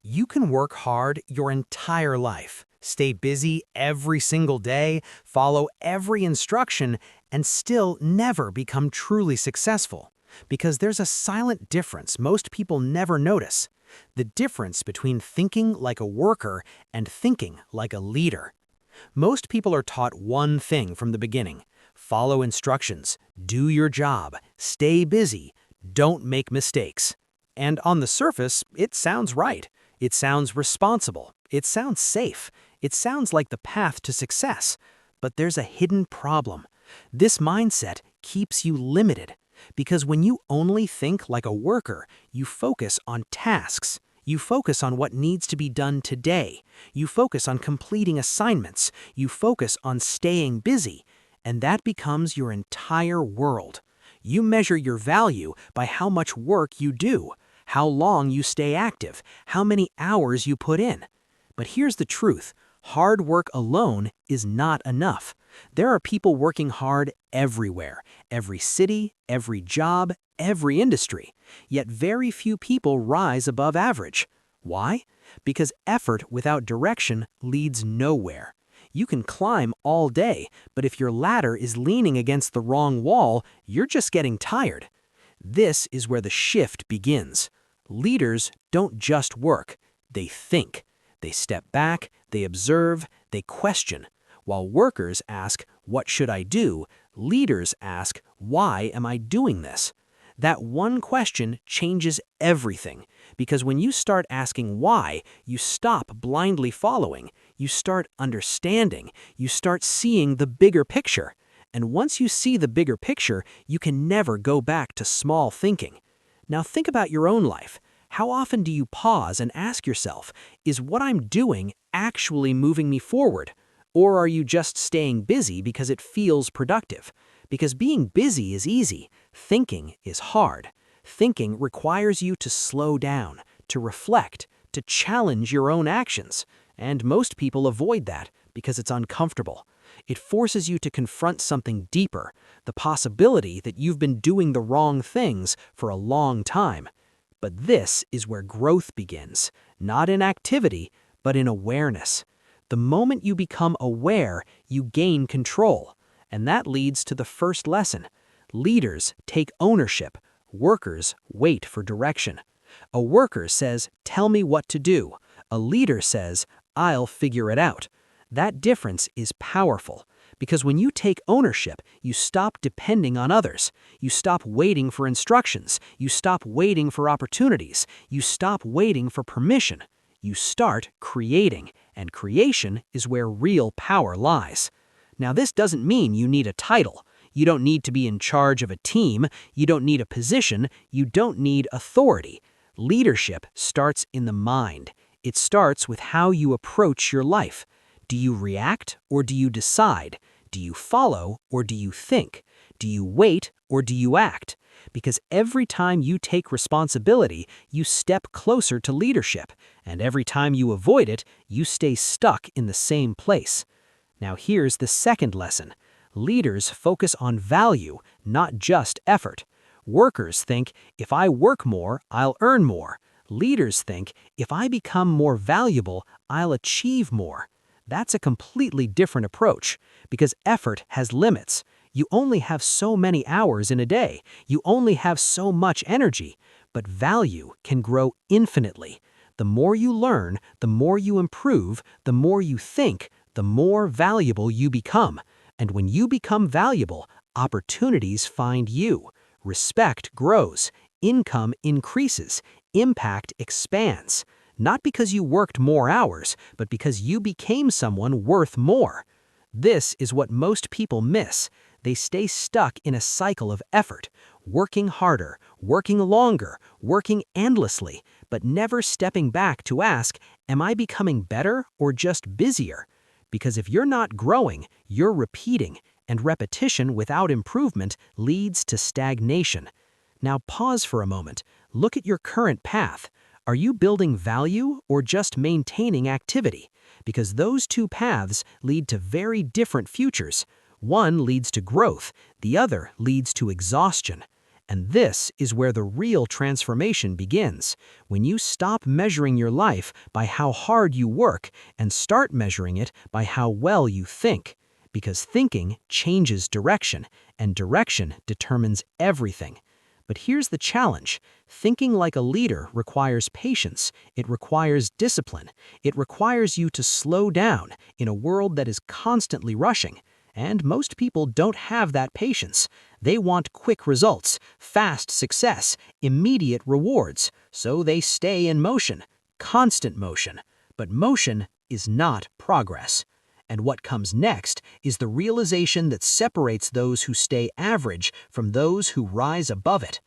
You can work hard your entire life, stay busy every single day, follow every instruction, and still never become truly successful. Because there's a silent difference most people never notice. The difference between thinking like a worker and thinking like a leader. Most people are taught one thing from the beginning. Follow instructions, do your job, stay busy, don't make mistakes. And on the surface, it sounds right. It sounds responsible. It sounds safe. It sounds like the path to success. But there's a hidden problem. This mindset keeps you limited. Because when you only think like a worker, you focus on tasks. You focus on what needs to be done today. You focus on completing assignments. You focus on staying busy. And that becomes your entire world. You measure your value by how much work you do, how long you stay active, how many hours you put in. But here's the truth. Hard work alone is not enough. There are people working hard everywhere, every city, every job, every industry. Yet very few people rise above average. Why? Because effort without direction leads nowhere. You can climb all day, but if your ladder is leaning against the wrong wall, you're just getting tired. This is where the shift begins. Leaders don't just work, they think. They step back, they observe, they question. While workers ask, "What should I do?" leaders ask, "Why am I doing this?" That one question changes everything, because when you start asking why, you stop blindly following, you start understanding, you start seeing the bigger picture. And once you see the bigger picture, you can never go back to small thinking. Now think about your own life. How often do you pause and ask yourself, is what I'm doing actually moving me forward? Or are you just staying busy because it feels productive? Because being busy is easy, thinking is hard. Thinking requires you to slow down, to reflect, to challenge your own actions. And most people avoid that because it's uncomfortable. It forces you to confront something deeper, the possibility that you've been doing the wrong things for a long time. But this is where growth begins, not in activity, but in awareness. The moment you become aware, you gain control. And that leads to the first lesson. Leaders take ownership. Workers wait for direction. A worker says, "Tell me what to do." A leader says, "I'll figure it out." That difference is powerful, because when you take ownership, you stop depending on others. You stop waiting for instructions. You stop waiting for opportunities. You stop waiting for permission. You start creating, and creation is where real power lies. Now, this doesn't mean you need a title. You don't need to be in charge of a team. You don't need a position. You don't need authority. Leadership starts in the mind. It starts with how you approach your life. Do you react or do you decide? Do you follow or do you think? Do you wait or do you act? Because every time you take responsibility, you step closer to leadership. And every time you avoid it, you stay stuck in the same place. Now here's the second lesson. Leaders focus on value, not just effort. Workers think, if I work more, I'll earn more. Leaders think, if I become more valuable, I'll achieve more. That's a completely different approach, because effort has limits. You only have so many hours in a day. You only have so much energy. But value can grow infinitely. The more you learn, the more you improve, the more you think, the more valuable you become. And when you become valuable, opportunities find you. Respect grows, income increases, impact expands. Not because you worked more hours, but because you became someone worth more. This is what most people miss. They stay stuck in a cycle of effort, working harder, working longer, working endlessly, but never stepping back to ask, am I becoming better or just busier? Because if you're not growing, you're repeating, and repetition without improvement leads to stagnation. Now pause for a moment. Look at your current path. Are you building value or just maintaining activity? Because those two paths lead to very different futures. One leads to growth, the other leads to exhaustion. And this is where the real transformation begins, when you stop measuring your life by how hard you work and start measuring it by how well you think. Because thinking changes direction, and direction determines everything. But here's the challenge. Thinking like a leader requires patience. It requires discipline. It requires you to slow down in a world that is constantly rushing. And most people don't have that patience. They want quick results, fast success, immediate rewards. So they stay in motion, constant motion. But motion is not progress. And what comes next is the realization that separates those who stay average from those who rise above it.